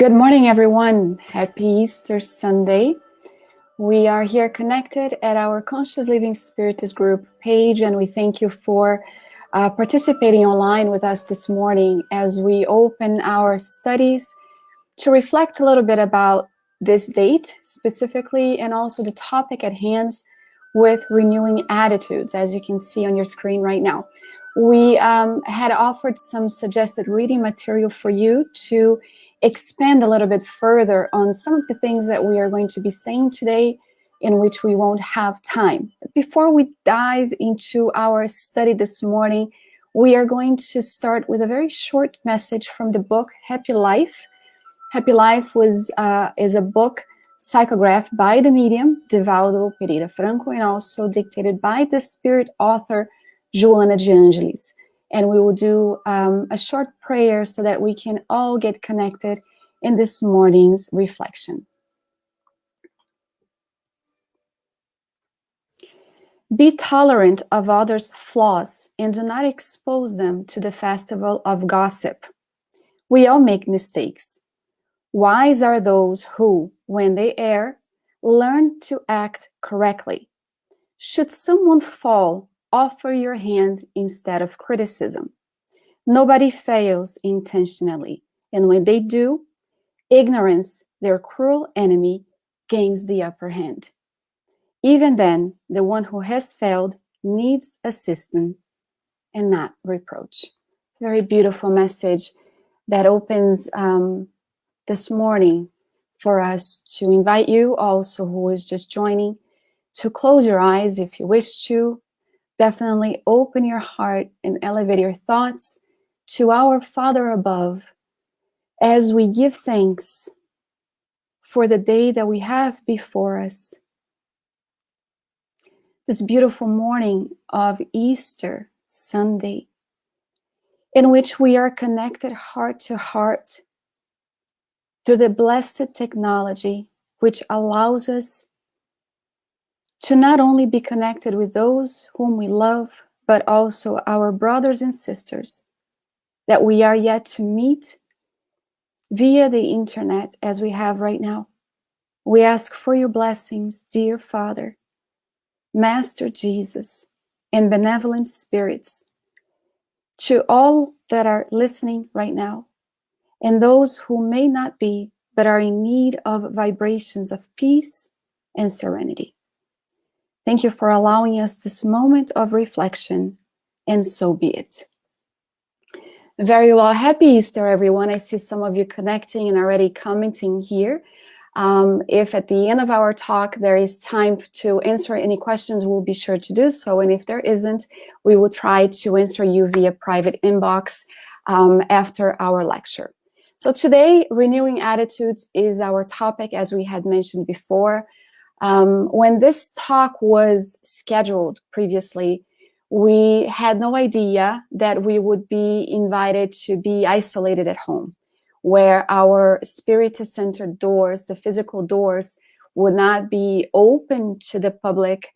Good morning, everyone. Happy Easter Sunday. We are here connected at our Conscious Living Spiritist group page, and we thank you for participating online with us this morning as we open our studies to reflect a little bit about this date specifically, and also the topic at hand with renewing attitudes, as you can see on your screen right now. We had offered some suggested reading material for you to expand a little bit further on some of the things that we are going to be saying today, in which we won't have time. Before we dive into our study this morning, we are going to start with a very short message from the book Happy Life. Happy Life is a book psychographed by the medium Divaldo Pereira Franco and also dictated by the spirit author Joana de Angelis. And we will do a short prayer so that we can all get connected in this morning's reflection. Be tolerant of others' flaws and do not expose them to the festival of gossip. We all make mistakes. Wise are those who, when they err, learn to act correctly. Should someone fall, offer your hand instead of criticism. Nobody fails intentionally, and when they do, ignorance, their cruel enemy, gains the upper hand. Even then, the one who has failed needs assistance and not reproach. Very beautiful message that opens this morning for us to invite you also who is just joining to close your eyes if you wish to. Definitely open your heart and elevate your thoughts to our Father above as we give thanks for the day that we have before us. This beautiful morning of Easter Sunday, in which we are connected heart to heart through the blessed technology, which allows us to not only be connected with those whom we love, but also our brothers and sisters that we are yet to meet via the internet as we have right now. We ask for your blessings, dear Father, Master Jesus, and benevolent spirits, to all that are listening right now, and those who may not be, but are in need of vibrations of peace and serenity. Thank you for allowing us this moment of reflection, and so be it. Very well. Happy Easter, everyone. I see some of you connecting and already commenting here. If at the end of our talk there is time to answer any questions, we'll be sure to do so. And if there isn't, we will try to answer you via private inbox after our lecture. So today, renewing attitudes is our topic, as we had mentioned before. When this talk was scheduled previously, we had no idea that we would be invited to be isolated at home, where our spirit-centered doors, the physical doors, would not be open to the public,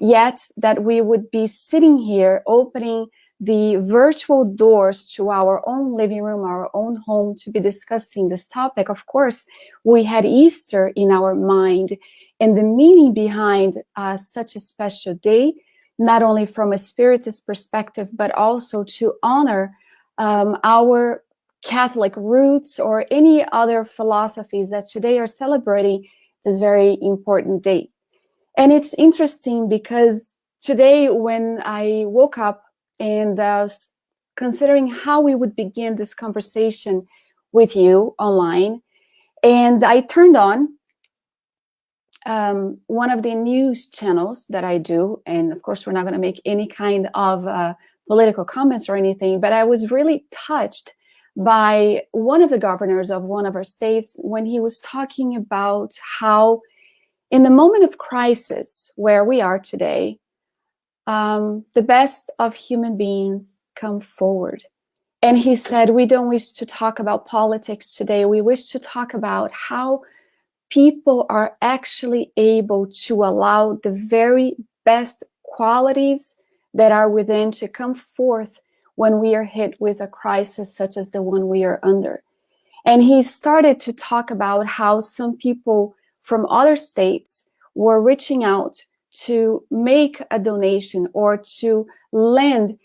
yet that we would be sitting here opening the virtual doors to our own living room, our own home, to be discussing this topic. Of course, we had Easter in our mind and the meaning behind such a special day, not only from a spiritist perspective, but also to honor our Catholic roots or any other philosophies that today are celebrating this very important day. And it's interesting because today when I woke up and was considering how we would begin this conversation with you online, and I turned on one of the news channels that I do, and of course we're not going to make any kind of political comments or anything, but I was really touched by one of the governors of one of our states when he was talking about how in the moment of crisis where we are today, the best of human beings come forward. And he said, we don't wish to talk about politics today. We wish to talk about how people are actually able to allow the very best qualities that are within to come forth when we are hit with a crisis such as the one we are under. And he started to talk about how some people from other states were reaching out to make a donation or to lend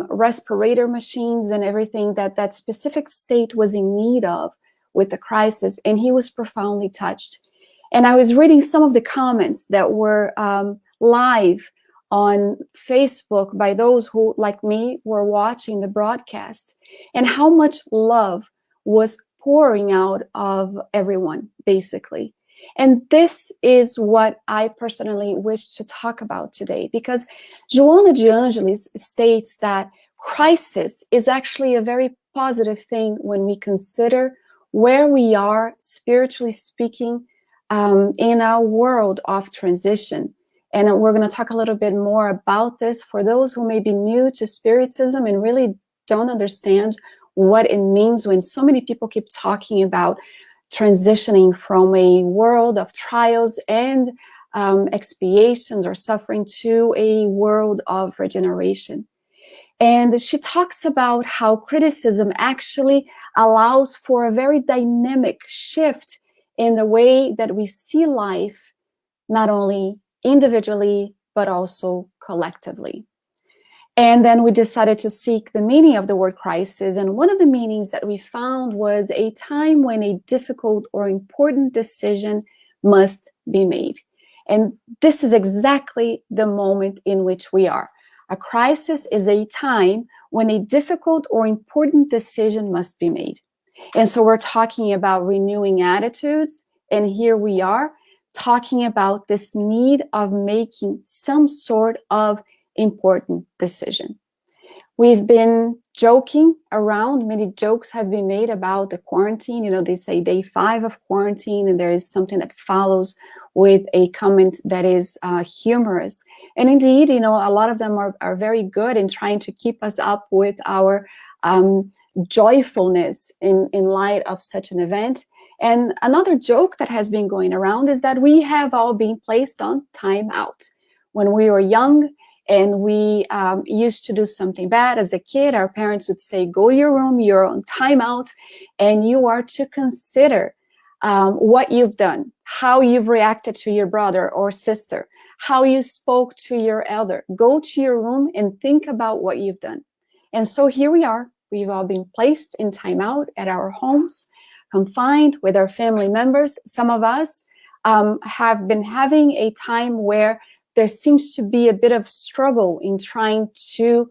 respirator machines and everything that that specific state was in need of with the crisis. And he was profoundly touched. And I was reading some of the comments that were live on Facebook by those who, like me, were watching the broadcast, and how much love was pouring out of everyone, basically. And this is what I personally wish to talk about today, because Joana de Angelis states that crisis is actually a very positive thing when we consider where we are, spiritually speaking, in our world of transition. And we're going to talk a little bit more about this for those who may be new to Spiritism and really don't understand what it means when so many people keep talking about transitioning from a world of trials and expiations or suffering to a world of regeneration. And she talks about how criticism actually allows for a very dynamic shift in the way that we see life, not only individually, but also collectively. And then we decided to seek the meaning of the word crisis. And one of the meanings that we found was a time when a difficult or important decision must be made. And this is exactly the moment in which we are. A crisis is a time when a difficult or important decision must be made. And so we're talking about renewing attitudes. And here we are talking about this need of making some sort of important decision. We've been joking around, many jokes have been made about the quarantine. You know, they say day 5 of quarantine, and there is something that follows with a comment that is humorous. And indeed, you know, a lot of them are very good in trying to keep us up with our joyfulness in light of such an event. And another joke that has been going around is that we have all been placed on timeout. When we were young and we used to do something bad as a kid, our parents would say, go to your room, you're on timeout, and you are to consider what you've done, how you've reacted to your brother or sister, how you spoke to your elder. Go to your room and think about what you've done. And so here we are. We've all been placed in timeout at our homes, confined with our family members. Some of us have been having a time where there seems to be a bit of struggle in trying to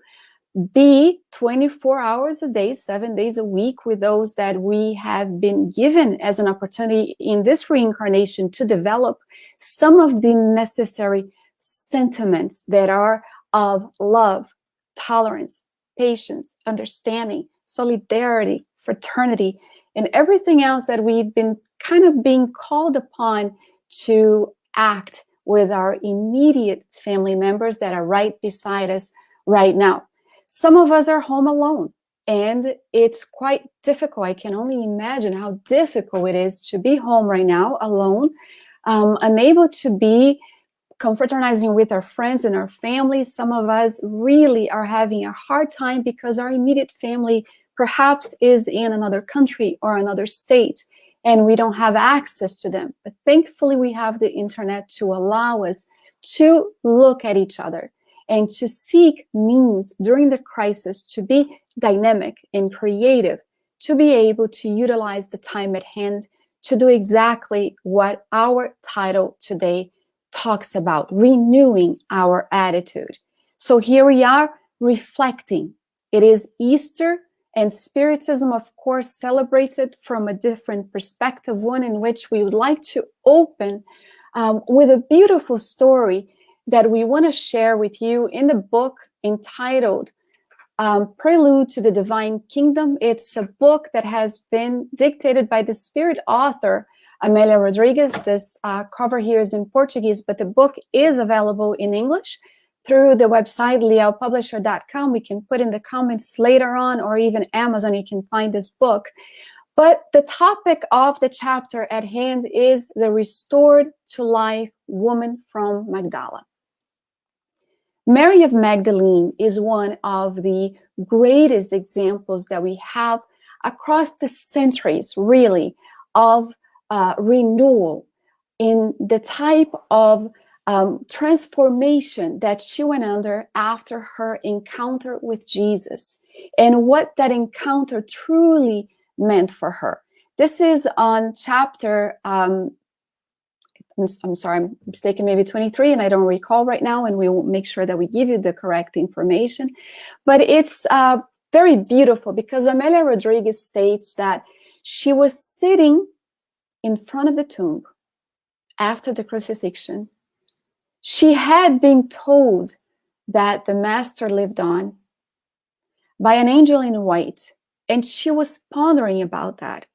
be 24 hours a day, 7 days a week with those that we have been given as an opportunity in this reincarnation to develop some of the necessary sentiments that are of love, tolerance, patience, understanding, solidarity, fraternity, and everything else that we've been kind of being called upon to act with our immediate family members that are right beside us right now. Some of us are home alone, and it's quite difficult. I can only imagine how difficult it is to be home right now alone, unable to be confraternizing with our friends and our family. Some of us really are having a hard time because our immediate family perhaps is in another country or another state, and we don't have access to them. But thankfully, we have the internet to allow us to look at each other and to seek means during the crisis to be dynamic and creative, to be able to utilize the time at hand to do exactly what our title today talks about, renewing our attitude. So here we are reflecting. It is Easter, and Spiritism, of course, celebrates it from a different perspective, one in which we would like to open with a beautiful story that we want to share with you in the book entitled Prelude to the Divine Kingdom. It's a book that has been dictated by the Spirit author, Amélia Rodrigues. This cover here is in Portuguese, but the book is available in English through the website lealpublisher.com. We can put in the comments later on, or even Amazon, you can find this book. But the topic of the chapter at hand is the restored to life woman from Magdala. Mary of Magdalene is one of the greatest examples that we have across the centuries, really, of renewal in the type of transformation that she went under after her encounter with Jesus, and what that encounter truly meant for her. This is on chapter, I'm sorry, I'm mistaken, maybe 23, and I don't recall right now, and we will make sure that we give you the correct information. But it's very beautiful, because Amelia Rodriguez states that she was sitting in front of the tomb after the crucifixion. She had been told that the Master lived on by an angel in white, and she was pondering about that.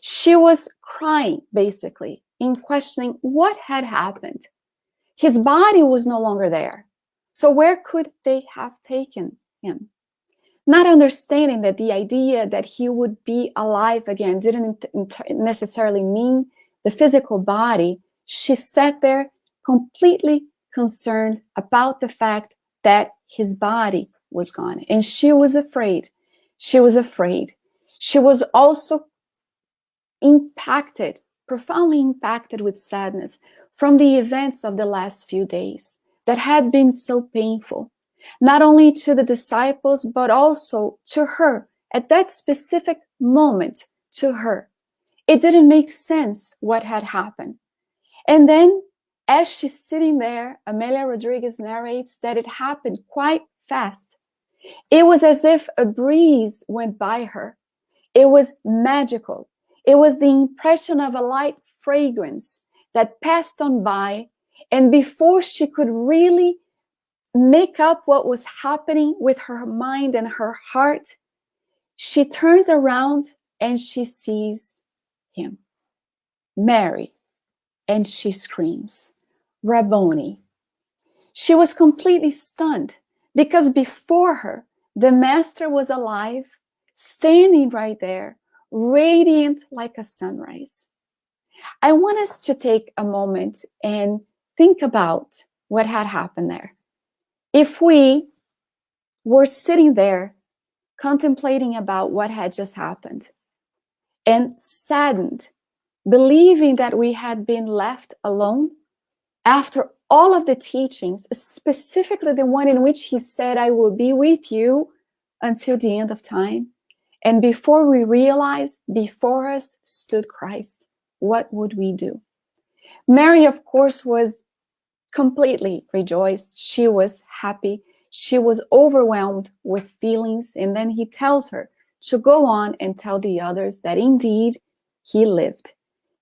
She was crying, basically, in questioning what had happened. His body was no longer there. So where could they have taken him? Not understanding that the idea that he would be alive again didn't necessarily mean the physical body, she sat there completely concerned about the fact that his body was gone. And she was afraid. She was afraid. She was also impacted, profoundly impacted with sadness from the events of the last few days that had been so painful, not only to the disciples, but also to her at that specific moment, to her. It didn't make sense what had happened. And then, as she's sitting there, Amelia Rodriguez narrates that it happened quite fast. It was as if a breeze went by her. It was magical. It was the impression of a light fragrance that passed on by, and before she could really make up what was happening with her mind and her heart, she turns around and she sees him, Mary, and she screams, Rabboni. She was completely stunned, because before her, the Master was alive, standing right there, radiant like a sunrise. I want us to take a moment and think about what had happened there. If we were sitting there contemplating about what had just happened and saddened, believing that we had been left alone after all of the teachings, specifically the one in which he said, I will be with you until the end of time. And before we realized, before us stood Christ, what would we do? Mary, of course, was completely rejoiced. She was happy. She was overwhelmed with feelings. And then he tells her to go on and tell the others that indeed he lived.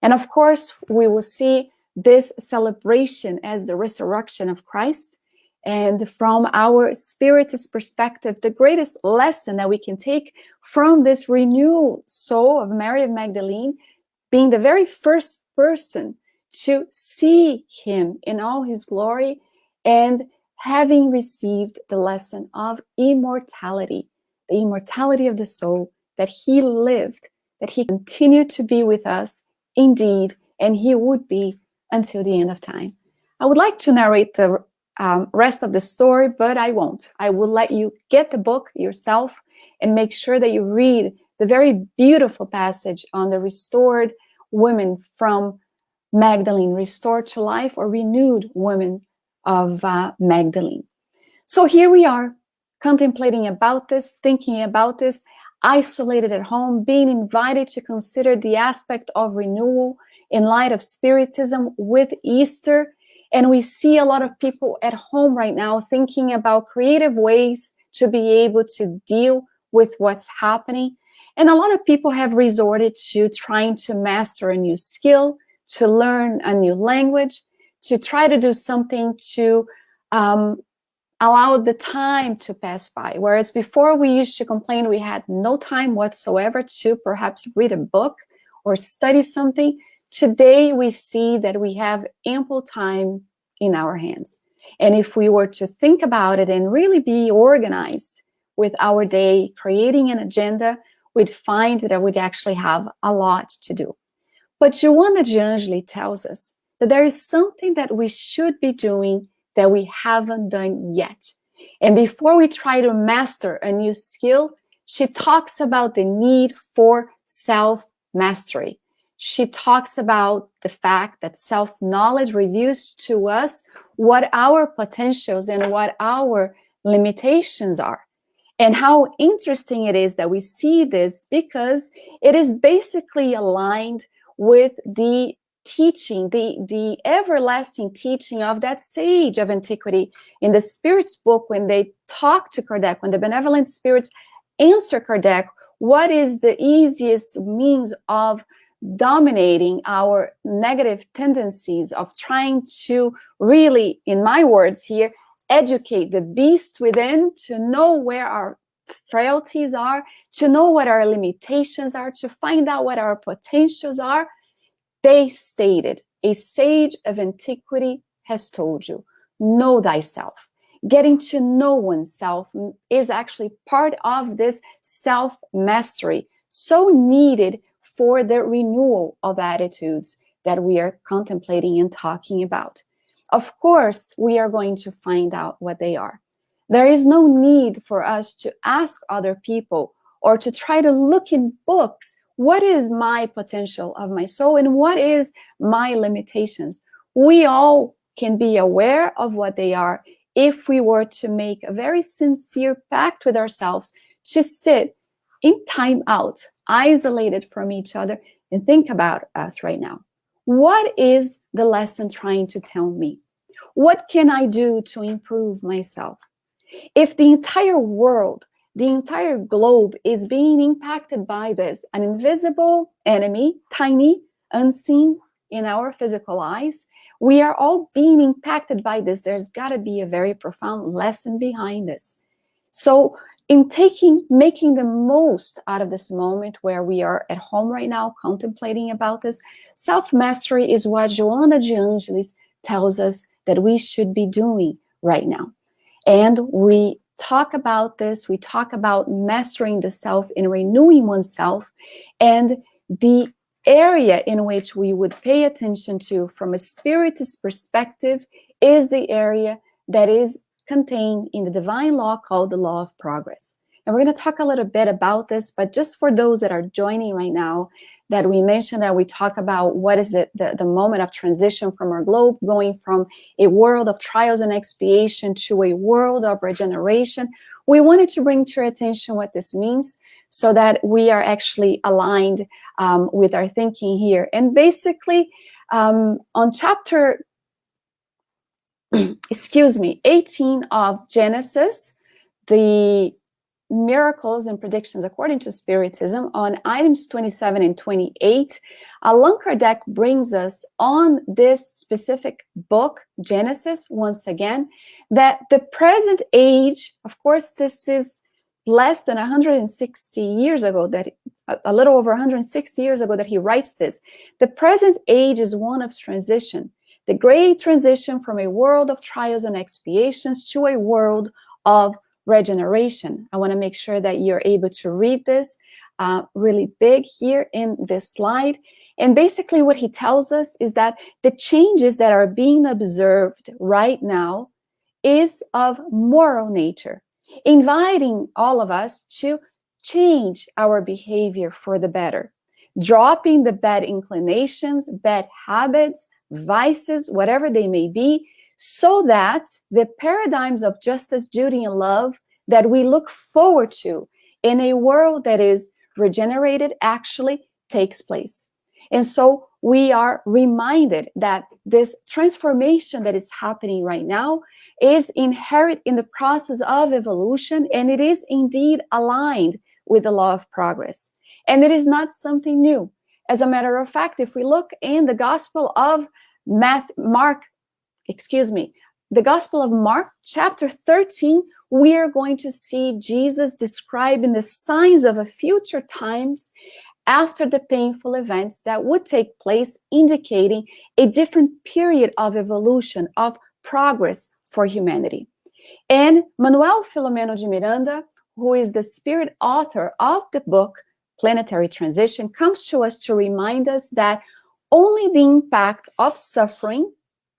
And of course, we will see this celebration as the resurrection of Christ. And from our spiritist perspective, the greatest lesson that we can take from this renewed soul of Mary of Magdalene, being the very first person to see him in all his glory, and having received the lesson of immortality, the immortality of the soul, that he lived, that he continued to be with us indeed, and he would be until the end of time. I would like to narrate the rest of the story, but I won't. I will let you get the book yourself and make sure that you read the very beautiful passage on the restored women from Magdalene, restored to life, or renewed women of Magdalene. So here we are, contemplating about this, thinking about this, isolated at home, being invited to consider the aspect of renewal in light of Spiritism with Easter. And we see a lot of people at home right now thinking about creative ways to be able to deal with what's happening. And a lot of people have resorted to trying to master a new skill, to learn a new language, to try to do something to allow the time to pass by. Whereas before we used to complain we had no time whatsoever to perhaps read a book or study something, today we see that we have ample time in our hands. And if we were to think about it and really be organized with our day, creating an agenda, we'd find that we'd actually have a lot to do. But Joanna de Angeli tells us that there is something that we should be doing that we haven't done yet. And before we try to master a new skill, She talks about the need for self-mastery. She talks about the fact that self-knowledge reveals to us what our potentials and what our limitations are. And how interesting it is that we see this, because it is basically aligned with the teaching, the everlasting teaching of that sage of antiquity in the Spirits book, when they talk to Kardec, when the benevolent spirits answer Kardec, what is the easiest means of dominating our negative tendencies, of trying to really, in my words here, educate the beast within, to know where our frailties are, to know what our limitations are, to find out what our potentials are. They stated, a sage of antiquity has told you, know thyself. Getting to know oneself is actually part of this self-mastery, so needed for the renewal of attitudes that we are contemplating and talking about. Of course, we are going to find out what they are. There is no need for us to ask other people or to try to look in books, what is my potential of my soul and what is my limitations? We all can be aware of what they are if we were to make a very sincere pact with ourselves to sit in time out, isolated from each other, and think about us right now. What is the lesson trying to tell me? What can I do to improve myself? If the entire world, the entire globe is being impacted by this, an invisible enemy, tiny, unseen in our physical eyes, we are all being impacted by this. There's got to be a very profound lesson behind this. So in making the most out of this moment where we are at home right now, contemplating about this, self-mastery is what Joana de Angelis tells us that we should be doing right now. And we talk about this, we talk about mastering the self and renewing oneself, and the area in which we would pay attention to from a spiritist perspective is the area that is contained in the divine law called the law of progress. And we're going to talk a little bit about this, but just for those that are joining right now, that we mentioned that we talk about what is it, the moment of transition from our globe, going from a world of trials and expiation to a world of regeneration. We wanted to bring to your attention what this means so that we are actually aligned with our thinking here. And basically, on chapter 18 of Genesis, the miracles and predictions according to Spiritism, on items 27 and 28, Allan Kardec brings us on this specific book, Genesis, once again, that the present age, of course, this is less than 160 years ago, that a little over 160 years ago that he writes this. The present age is one of transition, the great transition from a world of trials and expiations to a world of regeneration. I want to make sure that you're able to read this really big here in this slide. And basically what he tells us is that the changes that are being observed right now is of moral nature, inviting all of us to change our behavior for the better, dropping the bad inclinations, bad habits, vices, whatever they may be, so that the paradigms of justice, duty, and love that we look forward to in a world that is regenerated actually takes place. And so we are reminded that this transformation that is happening right now is inherent in the process of evolution, and it is indeed aligned with the law of progress. And it is not something new. As a matter of fact, if we look in the Gospel of the Gospel of Mark, chapter 13, we are going to see Jesus describing the signs of a future times after the painful events that would take place, indicating a different period of evolution, of progress for humanity. And Manuel Filomeno de Miranda, who is the spirit author of the book Planetary Transition, comes to us to remind us that only the impact of suffering,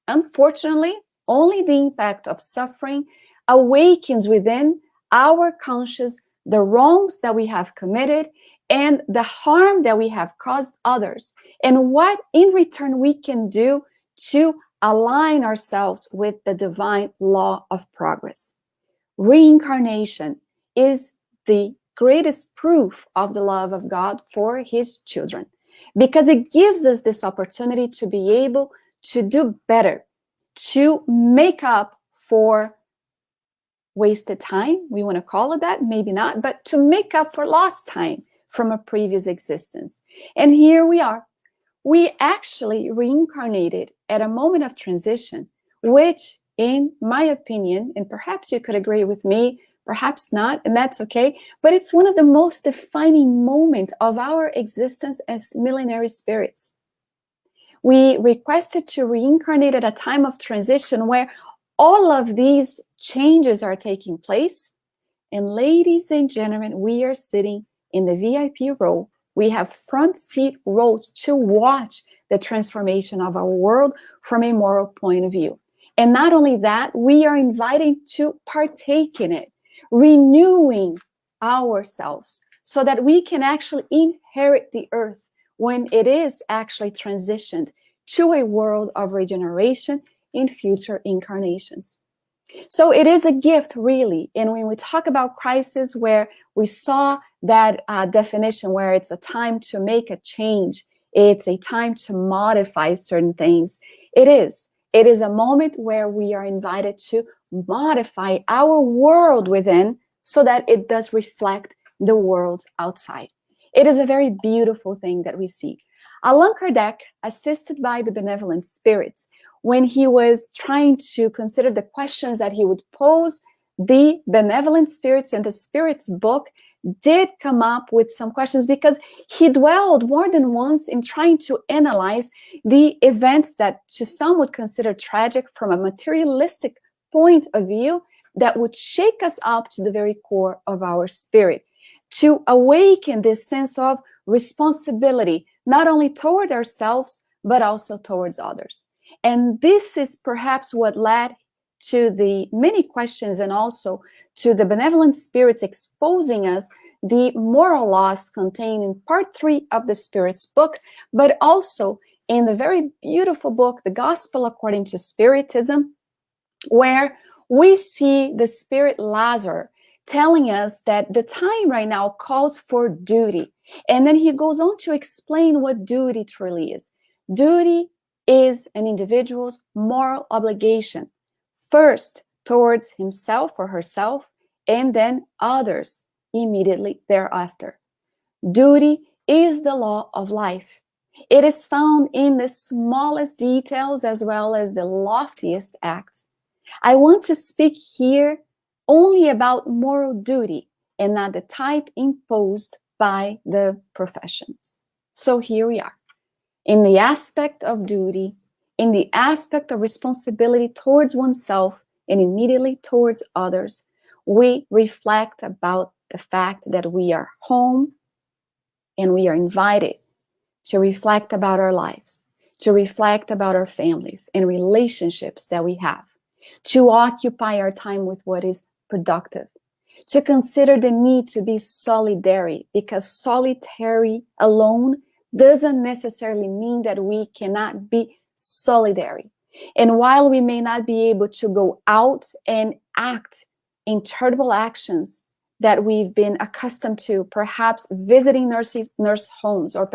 unfortunately, only the impact of suffering awakens within our conscious the wrongs that we have committed and the harm that we have caused others, and what in return we can do to align ourselves with the divine law of progress. Reincarnation is the greatest proof of the love of God for his children, because it gives us this opportunity to be able to do better, to make up for wasted time. We want to call it that, maybe not, but to make up for lost time from a previous existence. And here we are. We actually reincarnated at a moment of transition, which, in my opinion, and perhaps you could agree with me, perhaps not, and that's okay, but it's one of the most defining moments of our existence as millenary spirits. We requested to reincarnate at a time of transition where all of these changes are taking place. And ladies and gentlemen, we are sitting in the VIP row. We have front seat rows to watch the transformation of our world from a moral point of view. And not only that, we are invited to partake in it, renewing ourselves so that we can actually inherit the earth when it is actually transitioned to a world of regeneration in future incarnations. So it is a gift, really. And when we talk about crisis, where we saw that definition, where it's a time to make a change, it's a time to modify certain things. It is a moment where we are invited to modify our world within so that it does reflect the world outside. It is a very beautiful thing that we see. Allan Kardec, assisted by the benevolent spirits, when he was trying to consider the questions that he would pose, the benevolent spirits in the spirits book did come up with some questions, because he dwelled more than once in trying to analyze the events that to some would consider tragic from a materialistic point of view, that would shake us up to the very core of our spirit, to awaken this sense of responsibility, not only toward ourselves, but also towards others. And this is perhaps what led to the many questions, and also to the benevolent spirits exposing us the moral laws contained in part 3 of the Spirits book, but also in the very beautiful book, The Gospel According to Spiritism, where we see the spirit Lazarus telling us that the time right now calls for duty. And then he goes on to explain what duty truly is. Duty is an individual's moral obligation, first towards himself or herself, and then others immediately thereafter. Duty is the law of life. It is found in the smallest details as well as the loftiest acts. I want to speak here only about moral duty and not the type imposed by the professions. So here we are. In the aspect of duty, in the aspect of responsibility towards oneself and immediately towards others, we reflect about the fact that we are home, and we are invited to reflect about our lives, to reflect about our families and relationships that we have, to occupy our time with what is productive, to consider the need to be solidary, because solitary alone doesn't necessarily mean that we cannot be solidary. And while we may not be able to go out and act in charitable actions that we've been accustomed to, perhaps visiting nurse homes, or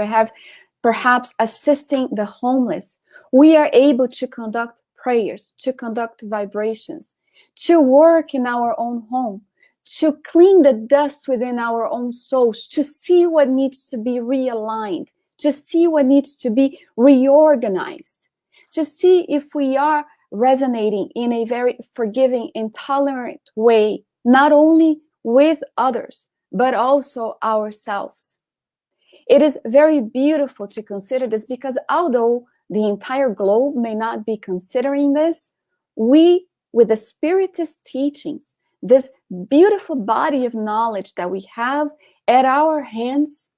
perhaps assisting the homeless, we are able to conduct prayers, to conduct vibrations, to work in our own home, to clean the dust within our own souls, to see what needs to be realigned, to see what needs to be reorganized, to see if we are resonating in a very forgiving and tolerant way, not only with others, but also ourselves. It is very beautiful to consider this, because although the entire globe may not be considering this, we, with the Spiritist teachings, this beautiful body of knowledge that we have at our hands,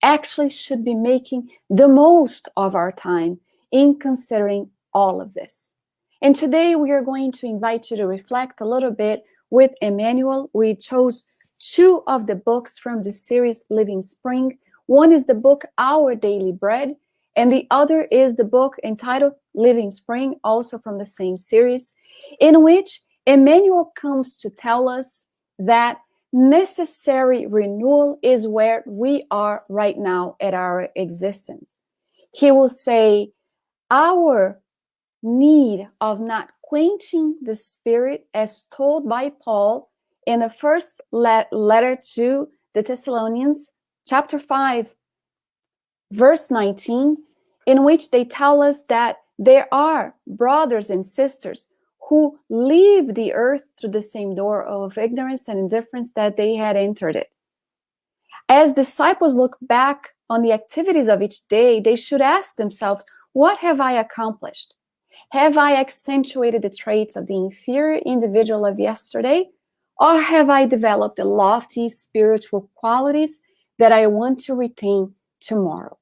actually should be making the most of our time in considering all of this. And today we are going to invite you to reflect a little bit with Emmanuel. We chose two of the books from the series Living Spring. One is the book Our Daily Bread, and the other is the book entitled Living Spring, also from the same series, in which Emmanuel comes to tell us that necessary renewal is where we are right now at our existence. He will say, our need of not quenching the spirit, as told by Paul in the first letter to the Thessalonians, chapter 5, verse 19, in which they tell us that there are brothers and sisters who leave the earth through the same door of ignorance and indifference that they had entered it. As disciples look back on the activities of each day, they should ask themselves, what have I accomplished? Have I accentuated the traits of the inferior individual of yesterday? Or have I developed the lofty spiritual qualities that I want to retain tomorrow?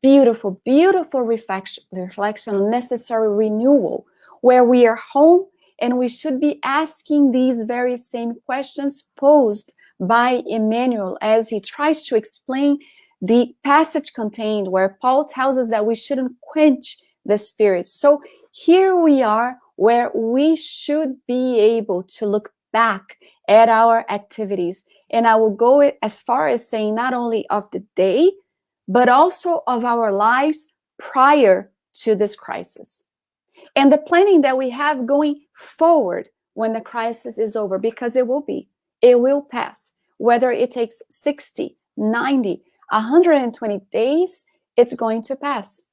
Beautiful, beautiful reflection on necessary renewal, where we are home and we should be asking these very same questions posed by Emmanuel as he tries to explain the passage contained where Paul tells us that we shouldn't quench the spirit. So here we are where we should be able to look back at our activities. And I will go as far as saying not only of the day, but also of our lives prior to this crisis. And the planning that we have going forward when the crisis is over, because it will pass. Whether it takes 60, 90, 120 days, it's going to pass.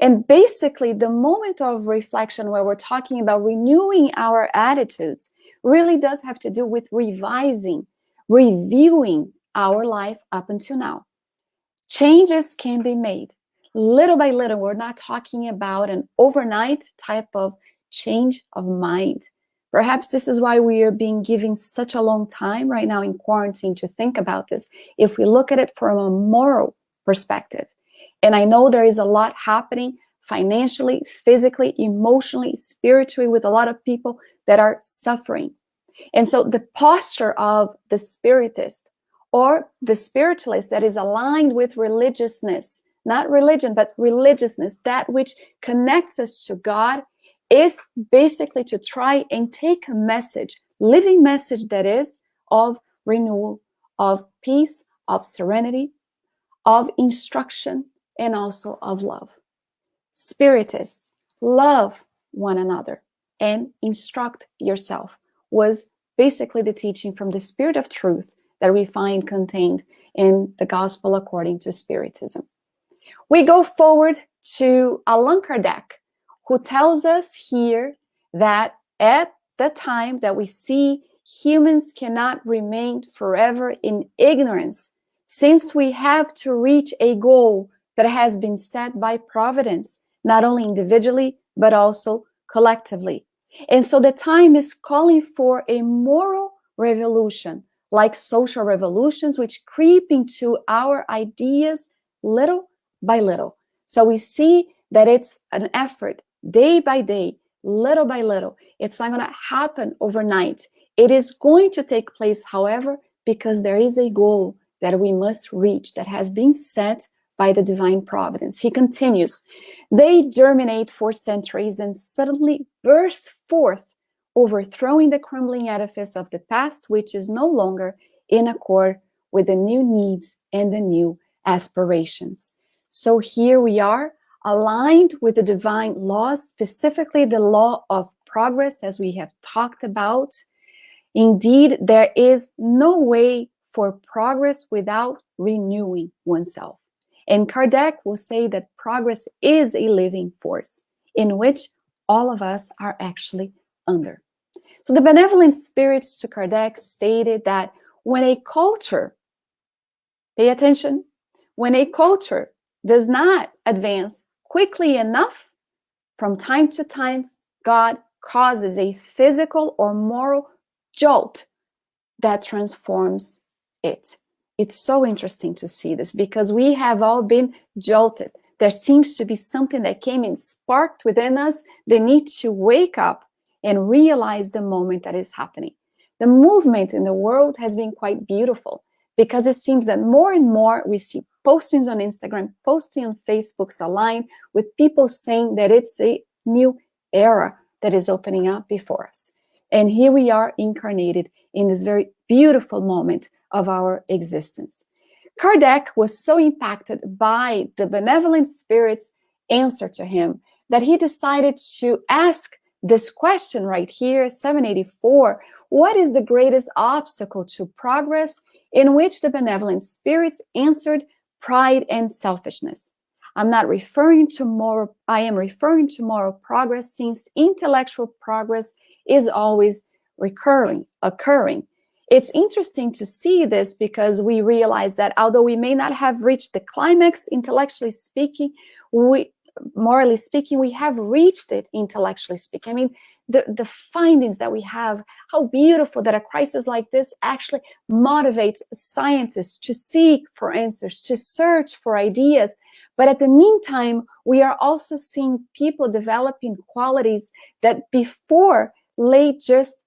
And basically, the moment of reflection where we're talking about renewing our attitudes really does have to do with revising, reviewing our life up until now. Changes can be made little by little. We're not talking about an overnight type of change of mind. Perhaps this is why we are being given such a long time right now in quarantine to think about this. If we look at it from a moral perspective, and I know there is a lot happening financially, physically, emotionally, spiritually with a lot of people that are suffering. And so the posture of the spiritist or the spiritualist that is aligned with religiousness, not religion, but religiousness, that which connects us to God, is basically to try and take a message, living message that is of renewal, of peace, of serenity, of instruction, and also of love. Spiritists, love one another and instruct yourself was basically the teaching from the Spirit of Truth that we find contained in the Gospel according to Spiritism. We go forward to Allan Kardec, who tells us here that at the time that we see humans cannot remain forever in ignorance, since we have to reach a goal that has been set by providence, not only individually, but also collectively. And so the time is calling for a moral revolution, like social revolutions, which creep into our ideas little by little. So we see that it's an effort day by day, little by little. It's not going to happen overnight. It is going to take place, however, because there is a goal that we must reach that has been set by the divine providence. He continues, they germinate for centuries and suddenly burst forth, overthrowing the crumbling edifice of the past, which is no longer in accord with the new needs and the new aspirations. So here we are, aligned with the divine laws, specifically the law of progress, as we have talked about. Indeed, there is no way for progress without renewing oneself. And Kardec will say that progress is a living force in which all of us are actually under. So the benevolent spirits to Kardec stated that when a culture, pay attention, when a culture does not advance quickly enough, from time to time, God causes a physical or moral jolt that transforms it. It's so interesting to see this because we have all been jolted. There seems to be something that came and sparked within us. They need to wake up and realize the moment that is happening. The movement in the world has been quite beautiful because it seems that more and more we see postings on Instagram, posting on Facebook's aligned with people saying that it's a new era that is opening up before us. And here we are incarnated in this very beautiful moment of our existence. Kardec was so impacted by the benevolent spirit's answer to him that he decided to ask this question right here, 784, what is the greatest obstacle to progress? In which the benevolent spirits answered, pride and selfishness. I am referring to moral progress, since intellectual progress is always occurring. It's interesting to see this because we realize that although we may not have reached the climax, intellectually speaking, morally speaking, we have reached it intellectually speaking. I mean, the findings that we have, how beautiful that a crisis like this actually motivates scientists to seek for answers, to search for ideas. But at the meantime, we are also seeing people developing qualities that before lay just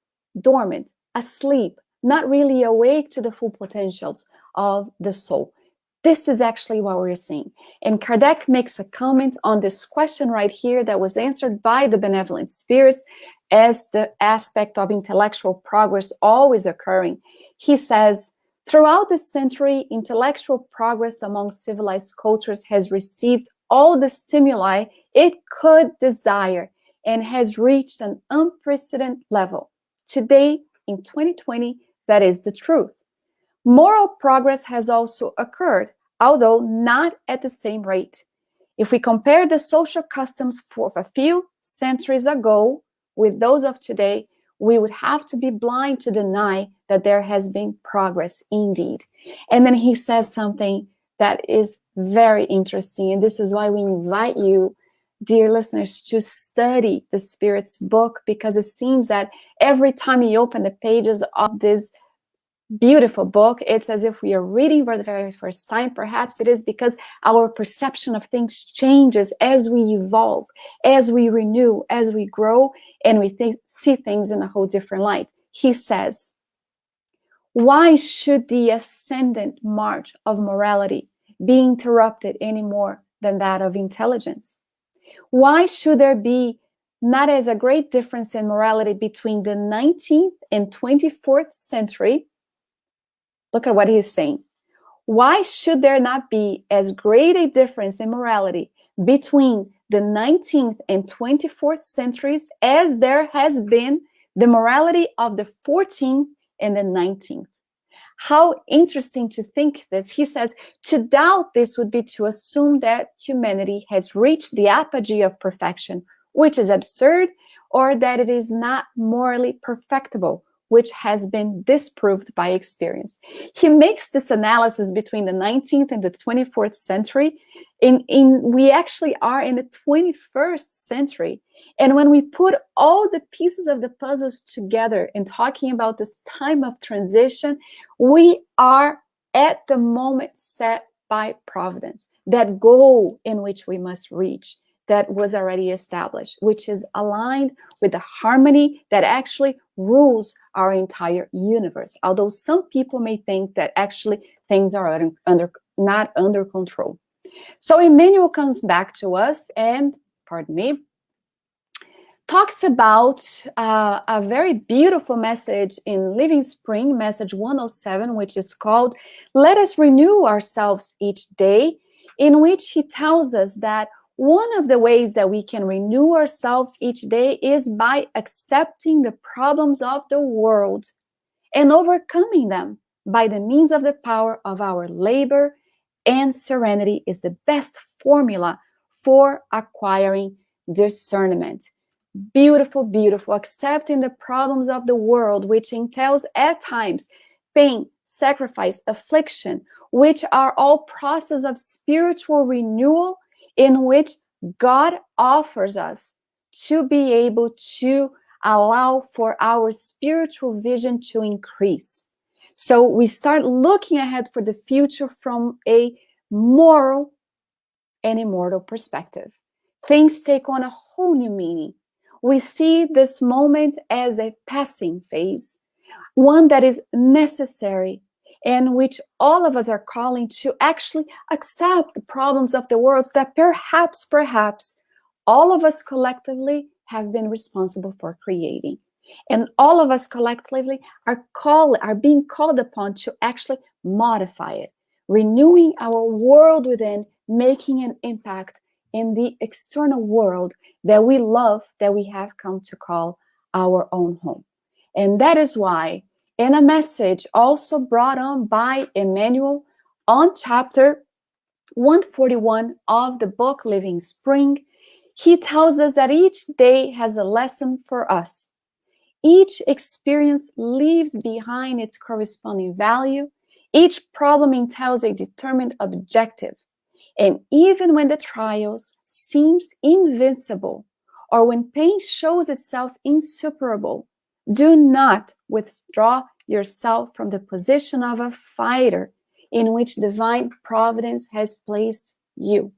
dormant, asleep, not really awake to the full potentials of the soul. This is actually what we're seeing. And Kardec makes a comment on this question right here that was answered by the benevolent spirits as the aspect of intellectual progress always occurring. He says, throughout the century, intellectual progress among civilized cultures has received all the stimuli it could desire and has reached an unprecedented level. Today, in 2020, that is the truth. Moral progress has also occurred, although not at the same rate. If we compare the social customs of a few centuries ago with those of today, we would have to be blind to deny that there has been progress indeed. And then he says something that is very interesting, and this is why we invite you, dear listeners, to study the Spirit's book, because it seems that every time you open the pages of this beautiful book, it's as if we are reading for the very first time. Perhaps it is because our perception of things changes as we evolve, as we renew, as we grow, and we see things in a whole different light. He says, why should the ascendant march of morality be interrupted any more than that of intelligence? Why should there be not as a great difference in morality between the 19th and 24th century? Look at what he's saying. Why should there not be as great a difference in morality between the 19th and 24th centuries as there has been the morality of the 14th and the 19th? How interesting to think this. He says, to doubt this would be to assume that humanity has reached the apogee of perfection, which is absurd, or that it is not morally perfectible, which has been disproved by experience. He makes this analysis between the 19th and the 24th century. We actually are in the 21st century. And when we put all the pieces of the puzzles together and talking about this time of transition, we are at the moment set by providence, that goal in which we must reach, that was already established, which is aligned with the harmony that actually rules our entire universe. Although some people may think that actually things are not under control. So Emmanuel comes back to us and, talks about a very beautiful message in Living Spring, message 107, which is called, Let Us Renew Ourselves Each Day, in which he tells us that one of the ways that we can renew ourselves each day is by accepting the problems of the world and overcoming them by the means of the power of our labor, and serenity is the best formula for acquiring discernment. Beautiful, beautiful. Accepting the problems of the world, which entails at times pain, sacrifice, affliction, which are all process of spiritual renewal in which God offers us to be able to allow for our spiritual vision to increase. So we start looking ahead for the future from a moral and immortal perspective. Things take on a whole new meaning. We see this moment as a passing phase. one that is necessary, and which all of us are calling to actually accept the problems of the world that perhaps all of us collectively have been responsible for creating. And all of us collectively are being called upon to actually modify it, renewing our world within, making an impact in the external world that we love, that we have come to call our own home. And that is why, in a message also brought on by Emmanuel on chapter 141 of the book Living Spring, he tells us that each day has a lesson for us. Each experience leaves behind its corresponding value. Each problem entails a determined objective. And even when the trials seems invincible, or when pain shows itself insuperable, do not withdraw yourself from the position of a fighter in which divine providence has placed you.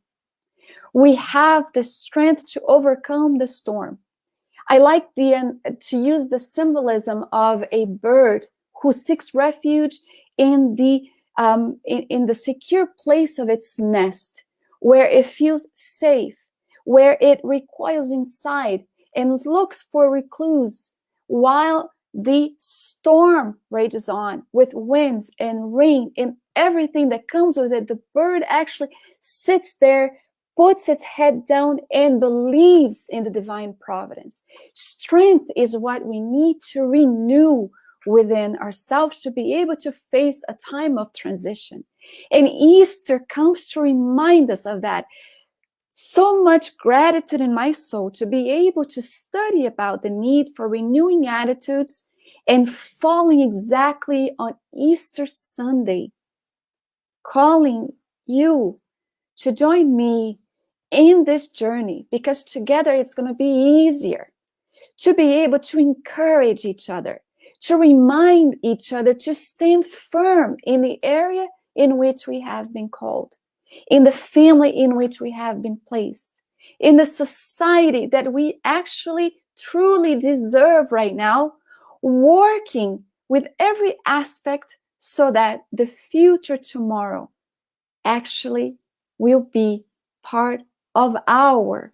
We have the strength to overcome the storm. I like to use the symbolism of a bird who seeks refuge in the secure place of its nest, where it feels safe, where it recoils inside and looks for recluse, while the storm rages on with winds and rain and everything that comes with it. The bird actually sits there, puts its head down, and believes in the divine providence. Strength is what we need to renew within ourselves to be able to face a time of transition. And Easter comes to remind us of that. So much gratitude in my soul to be able to study about the need for renewing attitudes and falling exactly on Easter Sunday, calling you to join me in this journey, because together it's going to be easier to be able to encourage each other, to remind each other to stand firm in the area in which we have been called, in the family in which we have been placed, in the society that we actually truly deserve right now, working with every aspect so that the future tomorrow actually will be part of our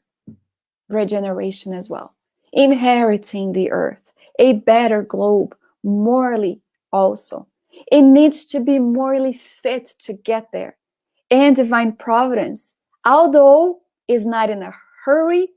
regeneration as well, inheriting the earth, a better globe, morally also. It needs to be morally fit to get there. And divine providence, although is not in a hurry,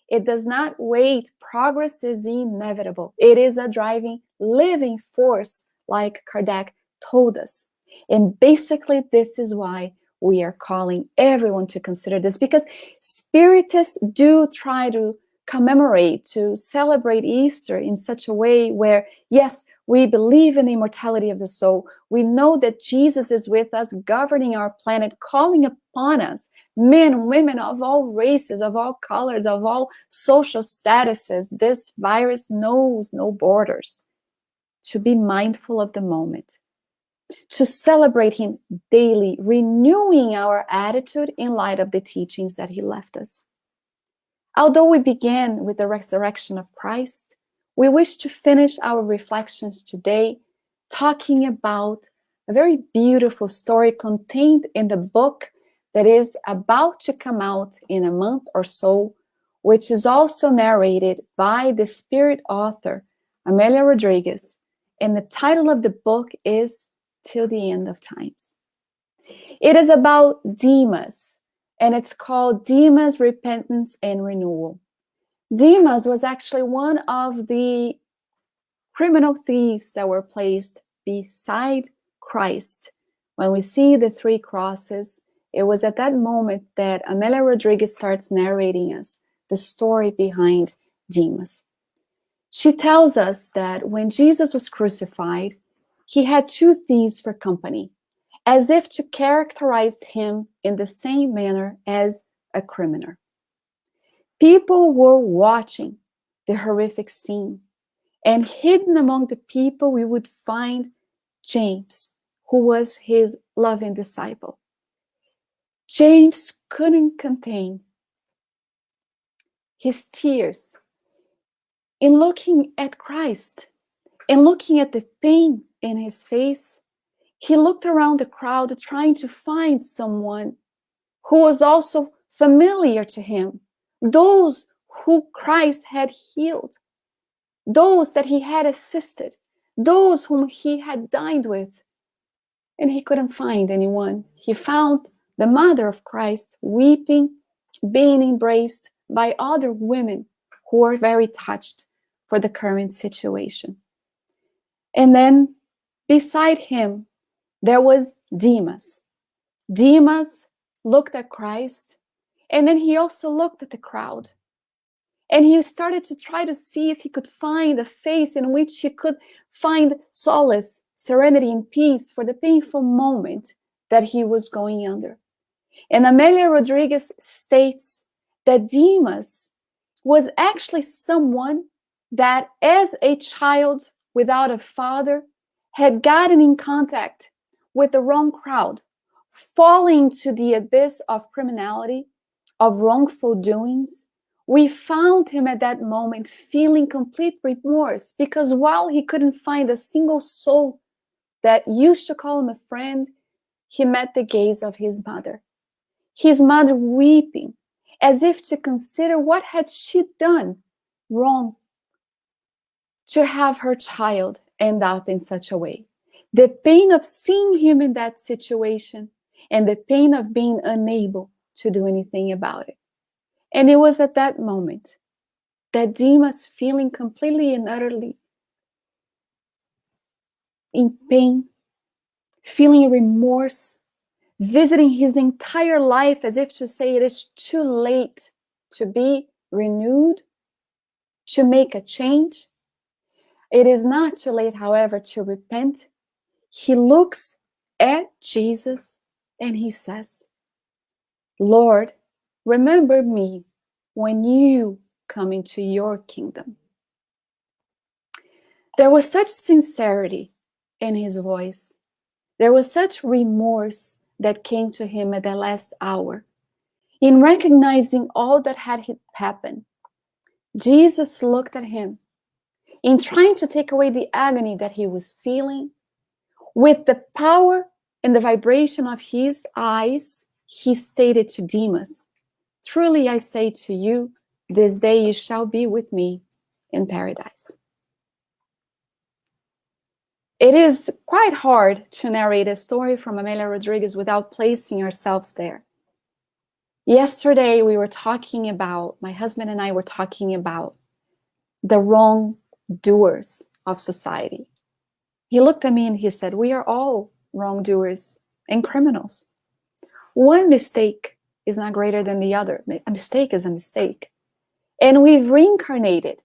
it does not wait. Progress is inevitable. It is a driving, living force, like Kardec told us. And basically, this is why we are calling everyone to consider this, because Spiritists do try to commemorate, to celebrate Easter in such a way where, yes, we believe in the immortality of the soul. We know that Jesus is with us, governing our planet, calling upon us, men, women of all races, of all colors, of all social statuses. This virus knows no borders. To be mindful of the moment, to celebrate him daily, renewing our attitude in light of the teachings that he left us. Although we began with the resurrection of Christ, we wish to finish our reflections today talking about a very beautiful story contained in the book that is about to come out in a month or so, which is also narrated by the spirit author, Amelia Rodriguez. And the title of the book is Till the End of Times. It is about Dmoz, and it's called Dmoz, Repentance and Renewal. Dmoz was actually one of the criminal thieves that were placed beside Christ. When we see the three crosses, it was at that moment that Amelia Rodriguez starts narrating us the story behind Dmoz. She tells us that when Jesus was crucified, he had two thieves for company, as if to characterize him in the same manner as a criminal. People were watching the horrific scene, and hidden among the people we would find James, who was his loving disciple. James couldn't contain his tears in looking at Christ, And looking at the pain in his face, he looked around the crowd trying to find someone who was also familiar to him, those who Christ had healed, those that he had assisted, those whom he had dined with. And he couldn't find anyone. He found the mother of Christ weeping, being embraced by other women who were very touched for the current situation. And then beside him, there was Dmoz. Dmoz looked at Christ, and then he also looked at the crowd. And he started to try to see if he could find a face in which he could find solace, serenity, and peace for the painful moment that he was going under. And Amelia Rodriguez states that Dmoz was actually someone that, as a child without a father, had gotten in contact with the wrong crowd, falling to the abyss of criminality, of wrongful doings. We found him at that moment feeling complete remorse, because while he couldn't find a single soul that used to call him a friend, he met the gaze of his mother weeping, as if to consider what had she done wrong to have her child end up in such a way. The pain of seeing him in that situation, and the pain of being unable to do anything about it. And it was at that moment that Dmoz, feeling completely and utterly in pain, feeling remorse, visiting his entire life as if to say it is too late to be renewed, to make a change. It is not too late, however, to repent. He looks at Jesus and he says, Lord, remember me when you come into your kingdom. There was such sincerity in his voice. There was such remorse that came to him at the last hour. In recognizing all that had happened, Jesus looked at him. In trying to take away the agony that he was feeling, with the power and the vibration of his eyes, he stated to Dmoz, truly I say to you, this day you shall be with me in paradise. It is quite hard to narrate a story from Amelia Rodriguez without placing ourselves there. Yesterday, my husband and I were talking about the wrongdoers of society. He looked at me and he said, we are all wrongdoers and criminals. One mistake is not greater than the other. A mistake is a mistake. And we've reincarnated,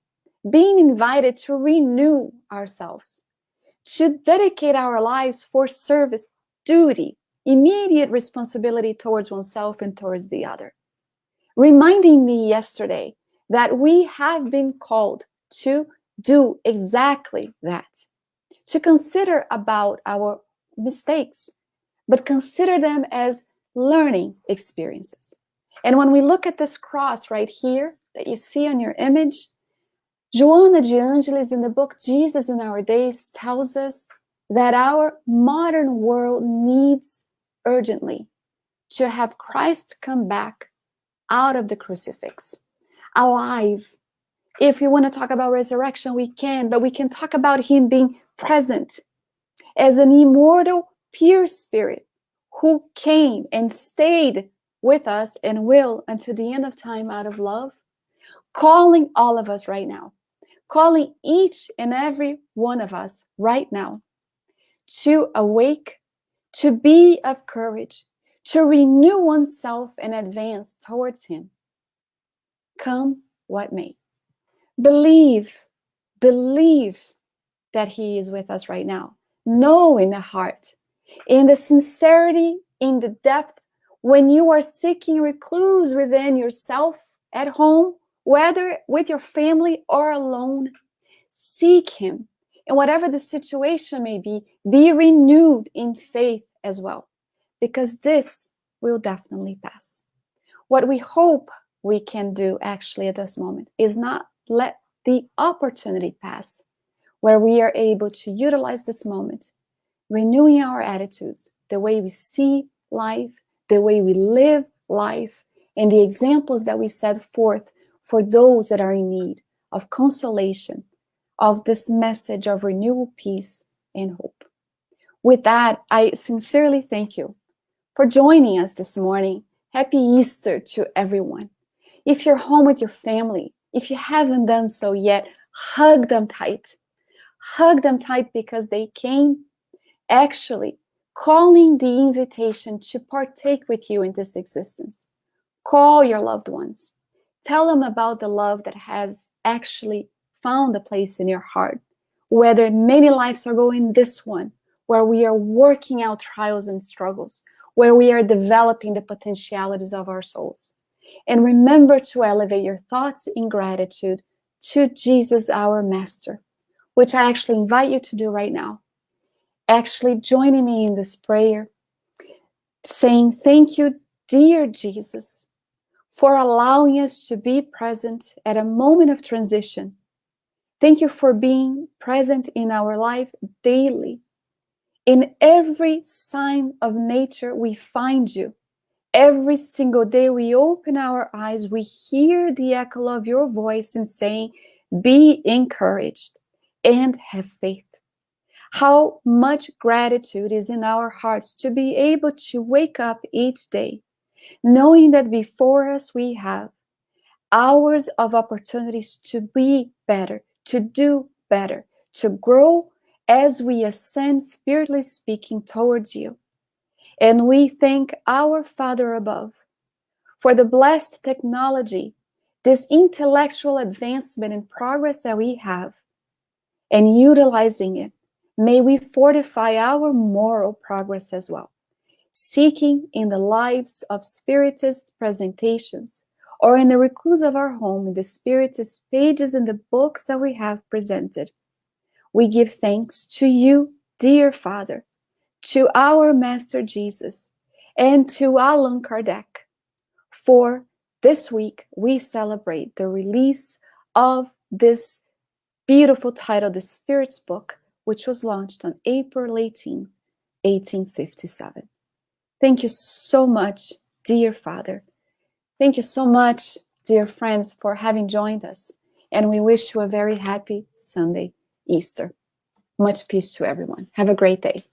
being invited to renew ourselves, to dedicate our lives for service, duty, immediate responsibility towards oneself and towards the other. Reminding me yesterday that we have been called to do exactly that, to consider about our mistakes, but consider them as learning experiences. And when we look at this cross right here that you see on your image, Joana de Angelis in the book Jesus in Our Days tells us that our modern world needs urgently to have Christ come back out of the crucifix, alive. If we want to talk about resurrection, we can, but we can talk about him being present as an immortal, pure spirit who came and stayed with us and will until the end of time out of love, calling all of us right now, calling each and every one of us right now to awake, to be of courage, to renew oneself and advance towards him. Come what may. Believe that he is with us right now. Know in the heart, in the sincerity, in the depth, when you are seeking recluse within yourself at home, whether with your family or alone, seek him. And whatever the situation may be renewed in faith as well, because this will definitely pass. What we hope we can do actually at this moment is not let the opportunity pass. where we are able to utilize this moment, renewing our attitudes, the way we see life, the way we live life, and the examples that we set forth for those that are in need of consolation, of this message of renewal, peace, and hope. With that, I sincerely thank you for joining us this morning. Happy Easter to everyone. If you're home with your family, if you haven't done so yet, hug them tight. Hug them tight because they came actually calling the invitation to partake with you in this existence. Call your loved ones. Tell them about the love that has actually found a place in your heart. Whether many lives are going this one, where we are working out trials and struggles, where we are developing the potentialities of our souls. And remember to elevate your thoughts in gratitude to Jesus, our Master, which I actually invite you to do right now. Actually joining me in this prayer, saying, thank you, dear Jesus, for allowing us to be present at a moment of transition. Thank you for being present in our life daily. In every sign of nature, we find you. Every single day we open our eyes, we hear the echo of your voice in saying, be encouraged and have faith. How much gratitude is in our hearts to be able to wake up each day, knowing that before us we have hours of opportunities to be better, to do better, to grow as we ascend, spiritually speaking, towards you. And we thank our Father above for the blessed technology, this intellectual advancement and progress that we have, and utilizing it. May we fortify our moral progress as well, seeking in the lives of spiritist presentations, or in the recluse of our home, in the spiritist pages in the books that we have presented. We give thanks to you, dear Father, to our Master Jesus, and to Allan Kardec. For this week, we celebrate the release of this beautiful title, The Spirit's Book, which was launched on April 18, 1857. Thank you so much, dear Father. Thank you so much, dear friends, for having joined us. And we wish you a very happy Sunday, Easter. Much peace to everyone. Have a great day.